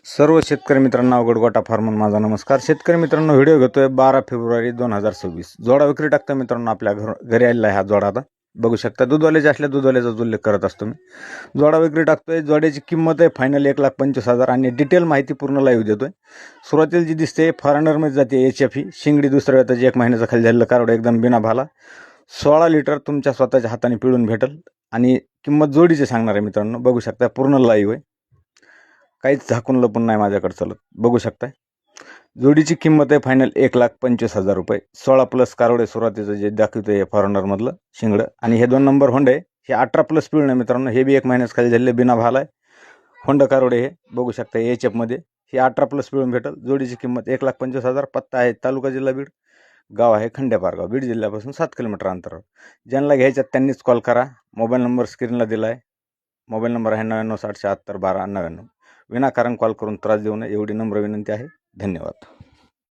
सर्व शेतकरी मित्रांना अवघड गोटा फार्मन माझा नमस्कार. शेतकरी मित्रांनो, व्हिडिओ घेतोय 12 फेब्रुवारी 2026. जोडा विक्री टाकता मित्रांनो. आपल्या घरी आलेला आहे हा जोडा. आता बघू शकता, दूधवाल्याचे असल्या दूधवाल्याचा उल्लेख करत असतो मी. जोडा विक्री टाकतोय. जोड्याची किंमत आहे फायनल 1,25,000 आणि डिटेल माहिती पूर्ण लाईव्ह देतोय. सुरुवातीला जी दिसते फॉरेनरमध्ये जाते HF ही शिंगडी, दुसऱ्या वेळेचा 1 महिन्याचा खाली झालेलं कारवड एकदम बिना भाला. 16 लिटर तुमच्या स्वतःच्या हाताने पिळून भेटेल आणि किंमत जोडीची सांगणार आहे मित्रांनो. बघू शकता पूर्ण लाईव्ह आहे, काहीच झाकून लपून नाही माझ्याकडे चालत. बघू शकताय जोडीची किंमत आहे फायनल 1,25,000 रुपये. 16+ कारवडे सुरुवातीचं जे दाखवतोय हे फॉरेनरमधलं शिंगडं. आणि हे 2 नंबर होंड आहे. हे 18+ पिळून आहे मित्रांनो. हे बी 1 महिन्याच खाली झालेले बिना भाला आहे होंड कारवडे. हे बघू शकता HF मध्ये हे 18+ पिळून भेटेल. जोडीची किंमत 1,25,000. पत्ता आहे तालुका जिल्हा बीड, गाव आहे खंडेपारगाव, बीड जिल्ह्यापासून 7 किलोमीटर अंतरावर. ज्यांना घ्यायच्यात त्यांनीच कॉल करा. मोबाईल नंबर स्क्रीनला दिला आहे. मोबाईल नंबर आहे 99 60 76 12 99. विनाकारण कॉल करून त्रास देऊ नये एवढी नम्र विनंती आहे. धन्यवाद.